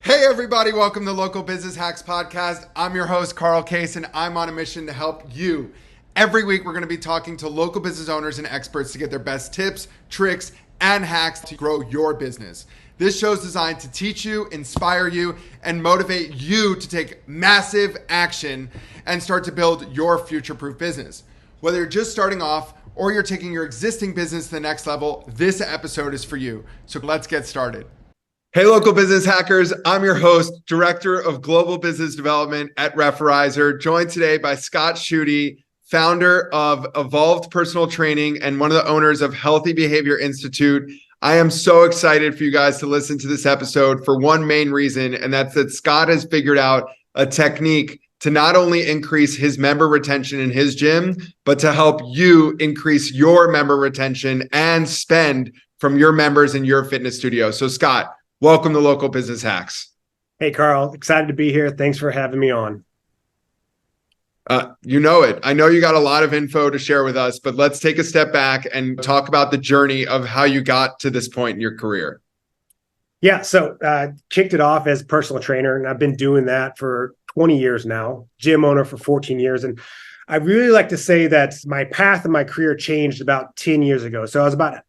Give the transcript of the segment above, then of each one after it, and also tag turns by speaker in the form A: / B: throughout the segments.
A: Hey everybody, welcome to Local Business Hacks Podcast. I'm your host, Carl Case, and I'm on a mission to help you. Every week, we're going to be talking to local business owners and experts to get their best tips, tricks, and hacks to grow your business. This show is designed to teach you, inspire you, and motivate you to take massive action and start to build your future-proof business. Whether you're just starting off or you're taking your existing business to the next level, this episode is for you. So let's get started. Hey, local business hackers. I'm your host, Director of Global Business Development at Referrizer, joined today by Scott Schutte, founder of Evolved Personal Training and one of the owners of Healthy Behavior Institute. I am so excited for you guys to listen to this episode for one main reason, and that's that Scott has figured out a technique to not only increase his member retention in his gym, but to help you increase your member retention and spend from your members in your fitness studio. So Scott, welcome to Local Business Hacks.
B: Hey, Carl. Excited to be here. Thanks for having me on.
A: You know it. I know you got a lot of info to share with us, but let's take a step back and talk about the journey of how you got to this point in your career.
B: Yeah, so kicked it off as a personal trainer, and I've been doing that for 20 years now, gym owner for 14 years. And I really like to say that my path and my career changed about 10 years ago. So I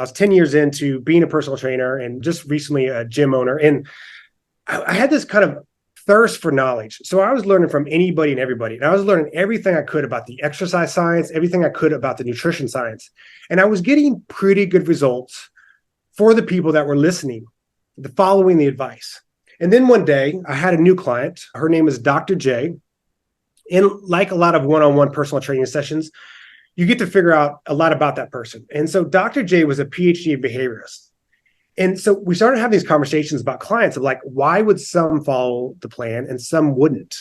B: was 10 years into being a personal trainer and just recently a gym owner. And I had this kind of thirst for knowledge. So I was learning from anybody and everybody. And I was learning everything I could about the exercise science, everything I could about the nutrition science. And I was getting pretty good results for the people that were listening, following the advice. And then one day I had a new client. Her name is Dr. J. And like a lot of one-on-one personal training sessions, you get to figure out a lot about that person. And so Dr. J was a PhD behaviorist. And so we started having these conversations about clients of like, why would some follow the plan and some wouldn't?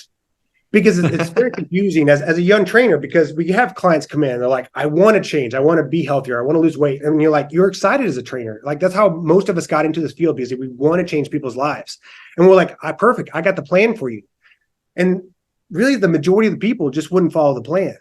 B: Because it's very confusing as a young trainer, because we have clients come in, they're like, I want to change. I want to be healthier. I want to lose weight. And you're like, you're excited as a trainer. Like that's how most of us got into this field, because we want to change people's lives. And we're like, perfect. I got the plan for you. And really the majority of the people just wouldn't follow the plan.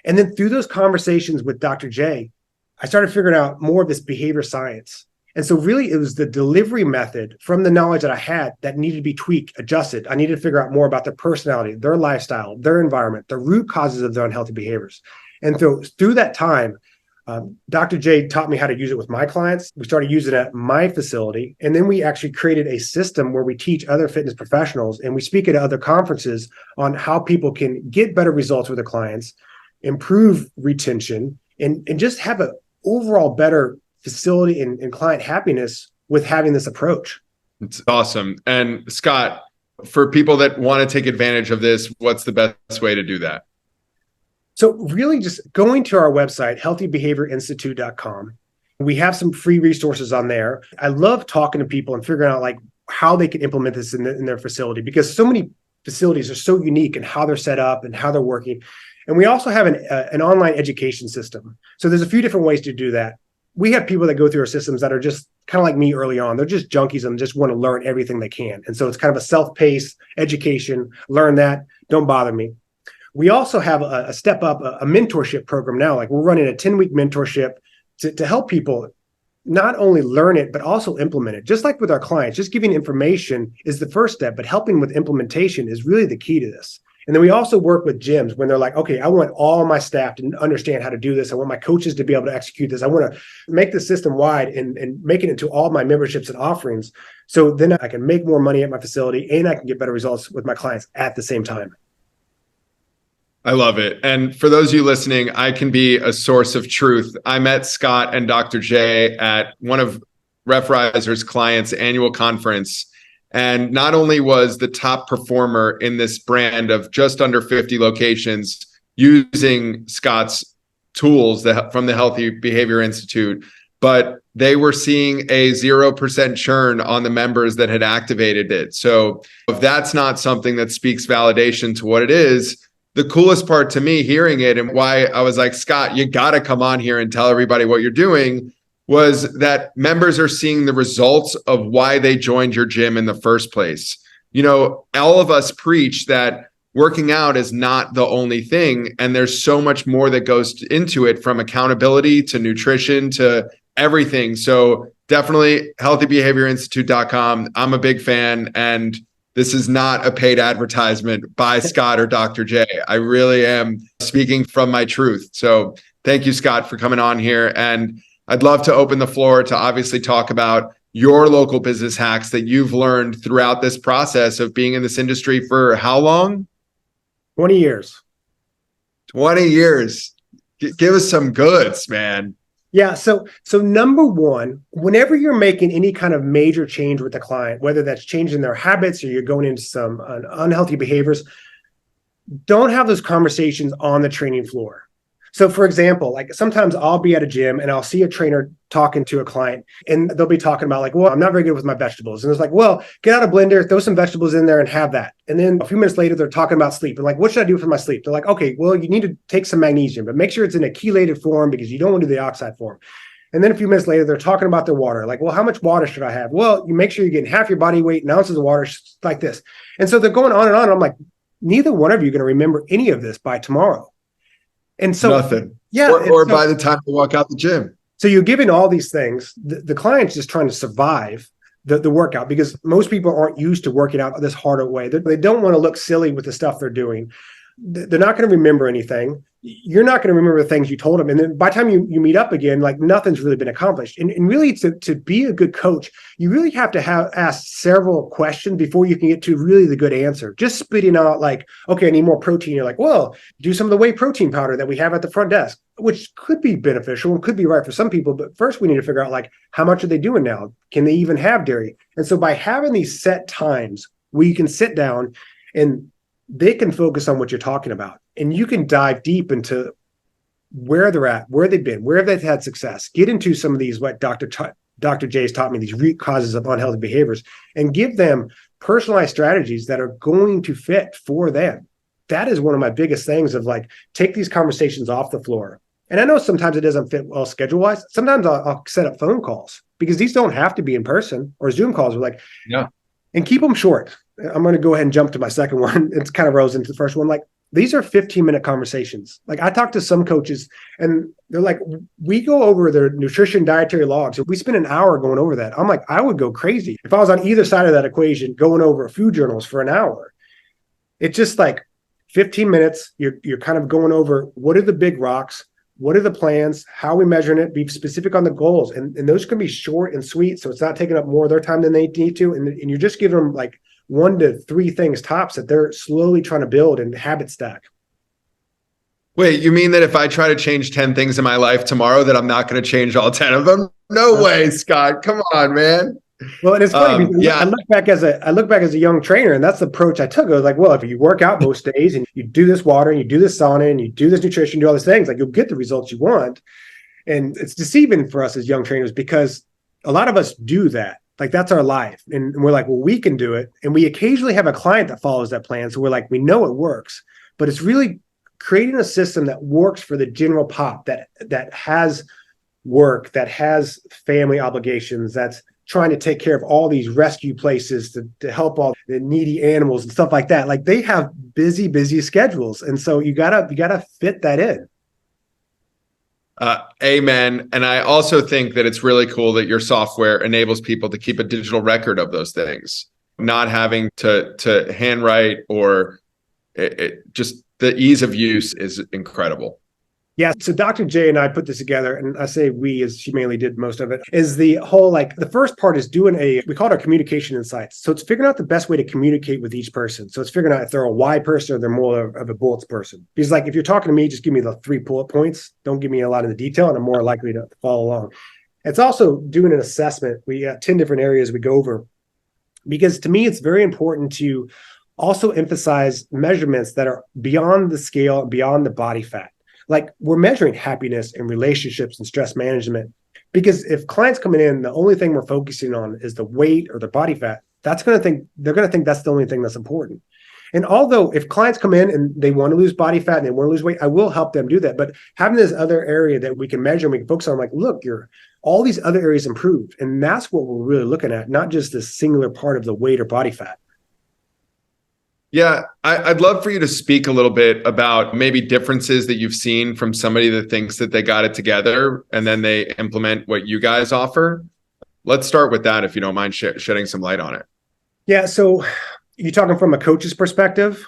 B: And then through those conversations with Dr. J, I started figuring out more of this behavior science. And so really it was the delivery method from the knowledge that I had that needed to be tweaked, adjusted. I needed to figure out more about their personality, their lifestyle, their environment, the root causes of their unhealthy behaviors. And so through that time, Dr. J taught me how to use it with my clients. We started using it at my facility. And then we actually created a system where we teach other fitness professionals and we speak at other conferences on how people can get better results with their clients, improve retention, and just have an overall better facility and client happiness with having this approach.
A: It's awesome. And Scott, for people that want to take advantage of this, what's the best way to do that?
B: So really just going to our website, healthybehaviorinstitute.com. We have some free resources on there. I love talking to people and figuring out like how they can implement this in their facility, because so many facilities are so unique in how they're set up and how they're working. And we also have an online education system. So there's a few different ways to do that. We have people that go through our systems that are just kind of like me early on. They're just junkies and just want to learn everything they can. And so it's kind of a self-paced education. Learn that. Don't bother me. We also have a step up, a mentorship program now. Like we're running a 10-week mentorship to help people not only learn it, but also implement it. Just like with our clients, just giving information is the first step, but helping with implementation is really the key to this. And then we also work with gyms when they're like, okay, I want all my staff to understand how to do this. I want my coaches to be able to execute this. I want to make the system wide and make it into all my memberships and offerings. So then I can make more money at my facility and I can get better results with my clients at the same time.
A: I love it. And for those of you listening, I can be a source of truth. I met Scott and Dr. J at one of Referrizer's clients' annual conference. And not only was the top performer in this brand of just under 50 locations using Scott's tools from the Healthy Behavior Institute, but they were seeing a 0% churn on the members that had activated it. So if that's not something that speaks validation to what it is, the coolest part to me hearing it and why I was like, Scott, you got to come on here and tell everybody what you're doing, was that members are seeing the results of why they joined your gym in the first place. You know, all of us preach that working out is not the only thing. And there's so much more that goes into it, from accountability to nutrition to everything. So definitely healthybehaviorinstitute.com. I'm a big fan. And this is not a paid advertisement by Scott or Dr. J. I really am speaking from my truth. So thank you, Scott, for coming on here. And I'd love to open the floor to obviously talk about your local business hacks that you've learned throughout this process of being in this industry for how long?
B: 20 years.
A: 20 years. Give us some goods, man.
B: Yeah. So number one, whenever you're making any kind of major change with the client, whether that's changing their habits or you're going into some unhealthy behaviors, don't have those conversations on the training floor. So for example, like sometimes I'll be at a gym and I'll see a trainer talking to a client and they'll be talking about like, well, I'm not very good with my vegetables. And it's like, well, get out a blender, throw some vegetables in there and have that. And then a few minutes later, they're talking about sleep and like, what should I do for my sleep? They're like, okay, well, you need to take some magnesium, but make sure it's in a chelated form because you don't want to do the oxide form. And then a few minutes later, they're talking about their water. Like, well, how much water should I have? Well, you make sure you're getting half your body weight in ounces of water like this. And so they're going on and on. I'm like, neither one of you are going to remember any of this by tomorrow. And so
A: nothing.
B: Yeah.
A: Or by the time you walk out the gym.
B: So you're giving all these things. The client's just trying to survive the workout because most people aren't used to working out this hard a way. They don't want to look silly with the stuff they're doing. They're not going to remember anything. You're not going to remember the things you told them. And then by the time you meet up again, like nothing's really been accomplished. And really to be a good coach, you really have to ask several questions before you can get to really the good answer. Just spitting out like, okay, I need more protein. You're like, well, do some of the whey protein powder that we have at the front desk, which could be beneficial and could be right for some people. But first we need to figure out like, how much are they doing now? Can they even have dairy? And so by having these set times where you can sit down and they can focus on what you're talking about and you can dive deep into where they're at, where they've been, where they've had success, get into some of these, what Dr. J's taught me, these root causes of unhealthy behaviors, and give them personalized strategies that are going to fit for them. That is one of my biggest things of like, take these conversations off the floor. And I know sometimes it doesn't fit well schedule-wise. Sometimes I'll set up phone calls because these don't have to be in person or Zoom calls. We're like,
A: yeah, and
B: keep them short. I'm going to go ahead and jump to my second one. It's kind of rose into the first one. Like these are 15-minute conversations. Like I talk to some coaches and they're like, we go over their nutrition dietary logs. If we spend an hour going over that, I'm like, I would go crazy. If I was on either side of that equation, going over food journals for an hour, it's just like 15 minutes. You're kind of going over what are the big rocks? What are the plans? How are we measuring it? Be specific on the goals. And those can be short and sweet. So it's not taking up more of their time than they need to. And you're just giving them like 1 to 3 things tops that they're slowly trying to build and habit stack.
A: Wait, you mean that if I try to change 10 things in my life tomorrow, that I'm not going to change all 10 of them? No way, Scott. Come on, man.
B: Well, and it's funny because I look back as a young trainer, and that's the approach I took. I was like, well, if you work out most days and you do this water and you do this sauna and you do this nutrition, do all these things, like you'll get the results you want. And it's deceiving for us as young trainers because a lot of us do that. Like that's our life. And we're like, well, we can do it. And we occasionally have a client that follows that plan. So we're like, we know it works, but it's really creating a system that works for the general pop that has work, that has family obligations, that's trying to take care of all these rescue places to help all the needy animals and stuff like that. Like they have busy schedules. And so you gotta fit that in.
A: Amen. And I also think that it's really cool that your software enables people to keep a digital record of those things, not having to handwrite or just the ease of use is incredible.
B: Yeah. So Dr. J and I put this together, and I say we as she mainly did most of it, is the whole, like the first part is doing we call it our communication insights. So it's figuring out the best way to communicate with each person. So it's figuring out if they're a why person or they're more of a bullets person. Because like, if you're talking to me, just give me the 3 bullet points. Don't give me a lot of the detail and I'm more likely to follow along. It's also doing an assessment. We got 10 different areas we go over because to me, it's very important to also emphasize measurements that are beyond the scale, beyond the body fat. Like we're measuring happiness and relationships and stress management, because if clients coming in, the only thing we're focusing on is the weight or the body fat, they're going to think that's the only thing that's important. And although if clients come in and they want to lose body fat and they want to lose weight, I will help them do that. But having this other area that we can measure and we can focus on, like, look, all these other areas improved. And that's what we're really looking at, not just this singular part of the weight or body fat.
A: Yeah, I'd love for you to speak a little bit about maybe differences that you've seen from somebody that thinks that they got it together and then they implement what you guys offer. Let's start with that, if you don't mind shedding some light on it.
B: Yeah, so You talking from a coach's perspective?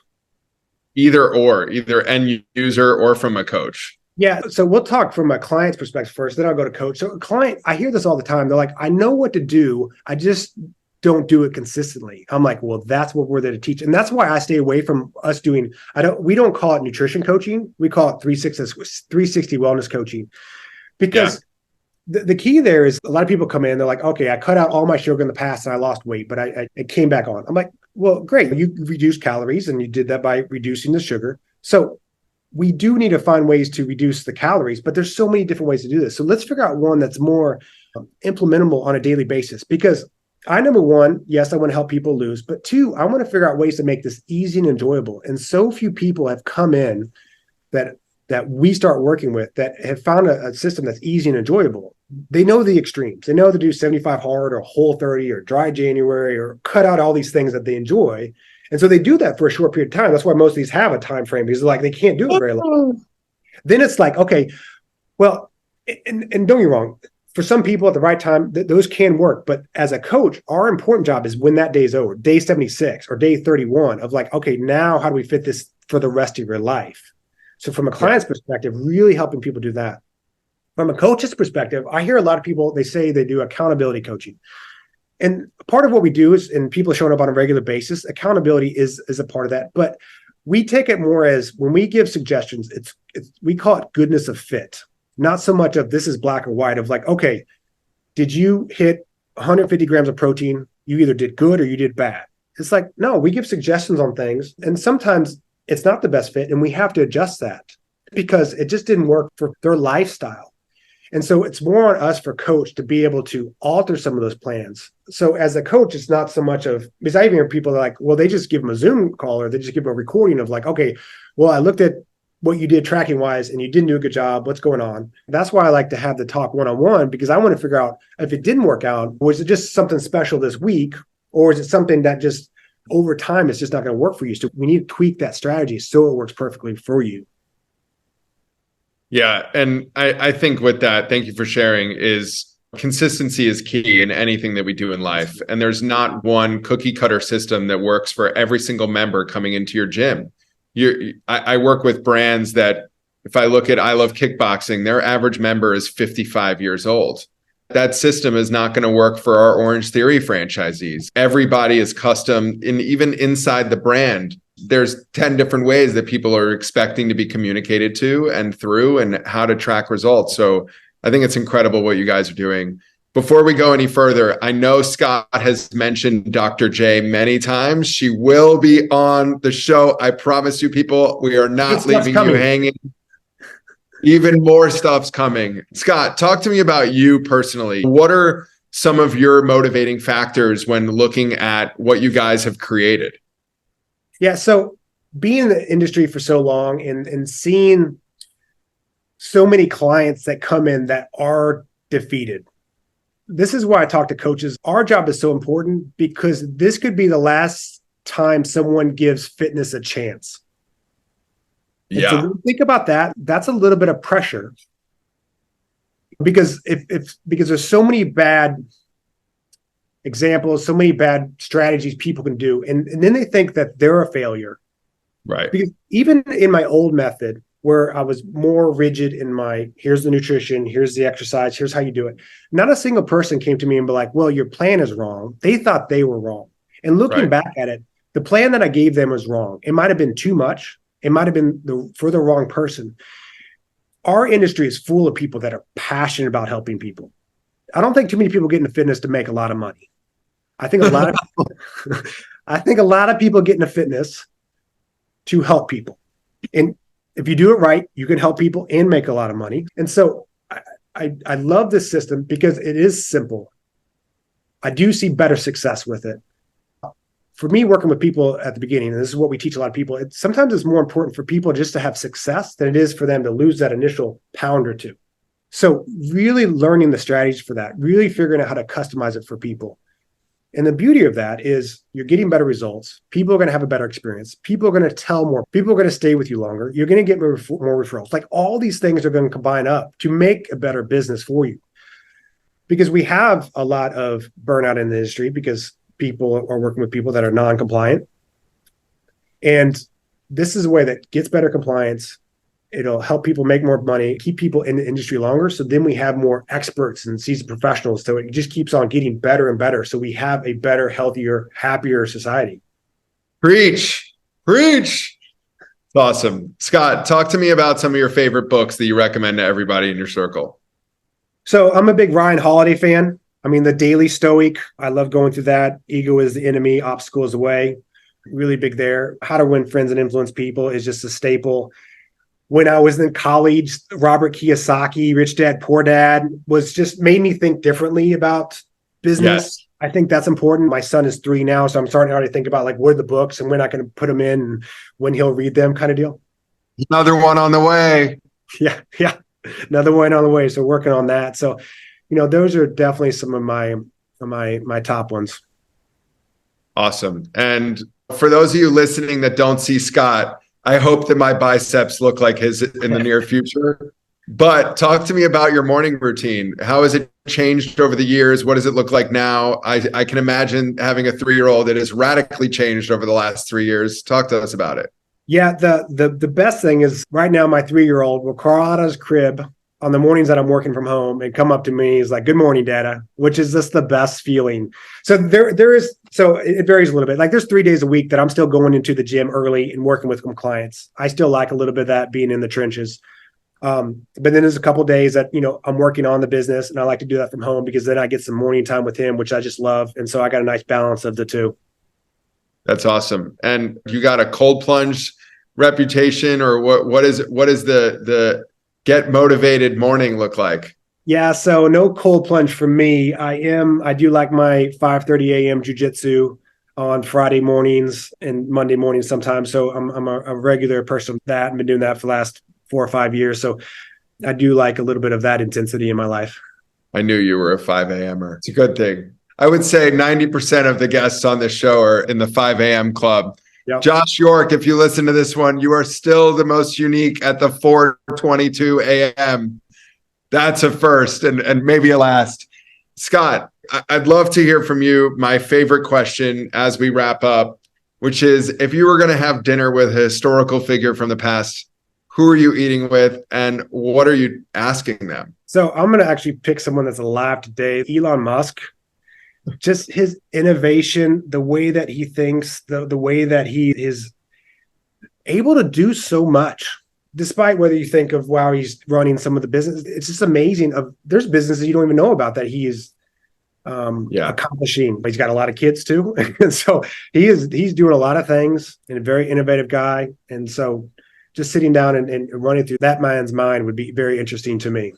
A: Either end user or from a coach.
B: Yeah. So we'll talk from a client's perspective first, then I'll go to coach. So a client, I hear this all the time. They're like, I know what to do. I just don't do it consistently. I'm like, well, that's what we're there to teach. And that's why I stay away from us doing, we don't call it nutrition coaching. We call it 360 wellness coaching. Because the key there is a lot of people come in, they're like, okay, I cut out all my sugar in the past and I lost weight, but I came back on. I'm like, well, great. You reduced calories and you did that by reducing the sugar. So we do need to find ways to reduce the calories, but there's so many different ways to do this. So let's figure out one that's more implementable on a daily basis. Because number one, yes, I want to help people lose, but two, I want to figure out ways to make this easy and enjoyable. And so few people have come in that we start working with that have found a system that's easy and enjoyable. They know the extremes. They know to do 75 hard or whole 30 or dry January or cut out all these things that they enjoy. And so they do that for a short period of time. That's why most of these have a time frame, because like they can't do it very long. Then it's like, okay, well, and don't get me wrong, for some people at the right time, those can work. But as a coach, our important job is when that day's over, day 76 or day 31 of like, okay, now how do we fit this for the rest of your life? So from a client's perspective, really helping people do that. From a coach's perspective, I hear a lot of people, they say they do accountability coaching. And part of what we do is, and people showing up on a regular basis, accountability is a part of that. But we take it more as when we give suggestions, we call it goodness of fit. Not so much of this is black or white of like, okay, did you hit 150 grams of protein? You either did good or you did bad. It's like, no, we give suggestions on things. And sometimes it's not the best fit. And we have to adjust that because it just didn't work for their lifestyle. And so it's more on us for coach to be able to alter some of those plans. So as a coach, it's not so much of, because I even hear people that are like, well, they just give them a Zoom call or they just give them a recording of like, okay, well, I looked at what you did tracking wise and you didn't do a good job. What's going on? That's why I like to have the talk one-on-one, because I want to figure out if it didn't work out, was it just something special this week? Or is it something that just over time, it's just not going to work for you? So we need to tweak that strategy so it works perfectly for you.
A: Yeah. And I think with that, thank you for sharing, is consistency is key in anything that we do in life. And there's not one cookie cutter system that works for every single member coming into your gym. I work with brands that, if I look at I Love Kickboxing, their average member is 55 years old. That system is not going to work for our Orange Theory franchisees. Everybody is custom, and even inside the brand, there's 10 different ways that people are expecting to be communicated to and through, and how to track results. So I think it's incredible what you guys are doing. Before we go any further, I know Scott has mentioned Dr. J many times. She will be on the show. I promise you, people, we are not leaving you hanging. Even more stuff's coming. Scott, talk to me about you personally. What are some of your motivating factors when looking at what you guys have created?
B: Yeah. So being in the industry for so long and seeing so many clients that come in that are defeated. This is why I talk to coaches. Our job is so important because this could be the last time someone gives fitness a chance. And so when you think about that, that's a little bit of pressure, because because there's so many bad examples, so many bad strategies people can do. And then they think that they're a failure.
A: Right.
B: Because even in my old method, where I was more rigid in here's the nutrition, here's the exercise, here's how you do it. Not a single person came to me and be like, well, your plan is wrong. They thought they were wrong. And looking back at it, the plan that I gave them was wrong. It might've been too much. It might've been for the wrong person. Our industry is full of people that are passionate about helping people. I don't think too many people get into fitness to make a lot of money. I think a lot of people get into fitness to help people. And if you do it right, you can help people and make a lot of money. And so I love this system because it is simple. I do see better success with it. For me, working with people at the beginning, and this is what we teach a lot of people, sometimes it's more important for people just to have success than it is for them to lose that initial pound or two. So really learning the strategies for that, really figuring out how to customize it for people. And the beauty of that is you're getting better results. People are going to have a better experience. People are going to tell more. People are going to stay with you longer. You're going to get more referrals. Like all these things are going to combine up to make a better business for you. Because we have a lot of burnout in the industry because people are working with people that are non-compliant. And this is a way that gets better compliance. It'll help people make more money, keep people in the industry longer. So then we have more experts and seasoned professionals. So it just keeps on getting better and better. So we have a better, healthier, happier society.
A: Preach. Preach. It's awesome. Scott, talk to me about some of your favorite books that you recommend to everybody in your circle.
B: So I'm a big Ryan Holiday fan. I mean, The Daily Stoic, I love going through that. Ego is the enemy, obstacle is the way. Really big there. How to Win Friends and Influence People is just a staple. When I was in college, Robert Kiyosaki, Rich Dad, Poor Dad, was just made me think differently about business.
A: Yes.
B: I think that's important. My son is 3 now, so I'm starting to already think about like, what are the books and when I can put them in and when he'll read them kind of deal.
A: Another one on the way.
B: Yeah. Another one on the way. So working on that. So, those are definitely some of my top ones.
A: Awesome. And for those of you listening that don't see Scott, I hope that my biceps look like his in the near future. But talk to me about your morning routine. How has it changed over the years? What does it look like now? I can imagine having a 3-year-old that has radically changed over the last 3 years. Talk to us about it.
B: Yeah, the best thing is right now my 3-year-old will crawl out of his crib on the mornings that I'm working from home and come up to me. He's like, "Good morning, Dada," which is just the best feeling. So it varies a little bit. Like there's 3 days a week that I'm still going into the gym early and working with some clients. I still like a little bit of that being in the trenches. But then there's a couple of days that, I'm working on the business and I like to do that from home because then I get some morning time with him, which I just love. And so I got a nice balance of the two.
A: That's awesome. And you got a cold plunge reputation, or what is the get motivated morning look like?
B: Yeah, so no cold plunge for me. I do like my 5:30 a.m. jiu-jitsu on Friday mornings and Monday mornings sometimes. So I'm a regular person with that. I've been doing that for the last 4 or 5 years. So I do like a little bit of that intensity in my life.
A: I knew you were a 5 a.m.er. It's a good thing. I would say 90% of the guests on this show are in the 5 a.m. club. Yep. Josh York, if you listen to this one, you are still the most unique at the 4:22 a.m. That's a first and maybe a last. Scott, I'd love to hear from you. My favorite question as we wrap up, which is if you were going to have dinner with a historical figure from the past, who are you eating with and what are you asking them?
B: So I'm going to actually pick someone that's alive today, Elon Musk. Just his innovation, the way that he thinks, the way that he is able to do so much, despite whether you think of, wow, he's running some of the business. It's just amazing. There's businesses you don't even know about that he is accomplishing. But he's got a lot of kids too. And so he's doing a lot of things and a very innovative guy. And so just sitting down and running through that man's mind would be very interesting to me.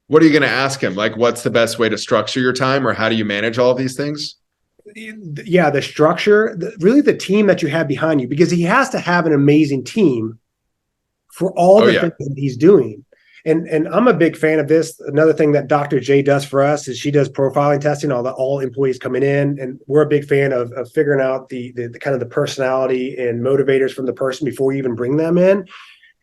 A: What are you going to ask him? Like, what's the best way to structure your time, or how do you manage all of these things?
B: Yeah, the structure, really the team that you have behind you, because he has to have an amazing team for all the things that he's doing. And I'm a big fan of this. Another thing that Dr. J does for us is she does profiling testing, all employees coming in. And we're a big fan of figuring out the kind of the personality and motivators from the person before you even bring them in.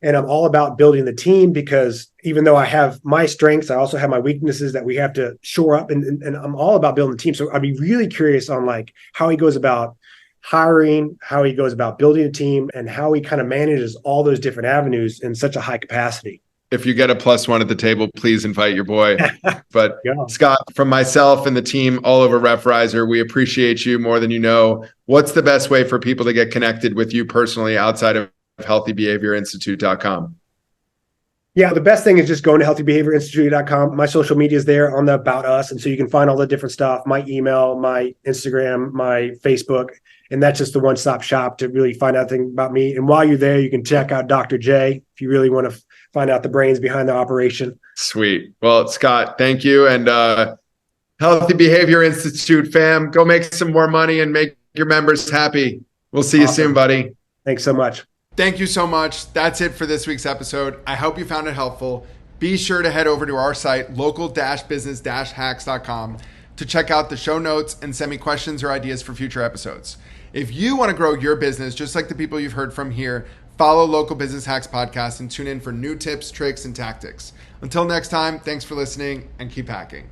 B: And I'm all about building the team because even though I have my strengths, I also have my weaknesses that we have to shore up. And I'm all about building the team. So I'd be really curious on like how he goes about hiring, how he goes about building a team, and how he kind of manages all those different avenues in such a high capacity.
A: If you get a +1 at the table, please invite your boy. But Scott, from myself and the team all over Referrizer, we appreciate you more than you know. What's the best way for people to get connected with you personally outside of healthybehaviorinstitute.com?
B: Yeah, the best thing is just going to healthybehaviorinstitute.com. My social media is there on the About Us. And so you can find all the different stuff, my email, my Instagram, my Facebook. And that's just the one-stop shop to really find out things about me. And while you're there, you can check out Dr. J if you really want to find out the brains behind the operation. Sweet. Well, Scott, thank you. And Healthy Behavior Institute fam, go make some more money and make your members happy. We'll see you soon, buddy. Thanks so much. Thank you so much. That's it for this week's episode. I hope you found it helpful. Be sure to head over to our site, local-business-hacks.com, to check out the show notes and send me questions or ideas for future episodes. If you want to grow your business, just like the people you've heard from here, follow Local Business Hacks Podcast and tune in for new tips, tricks, and tactics. Until next time, thanks for listening and keep hacking.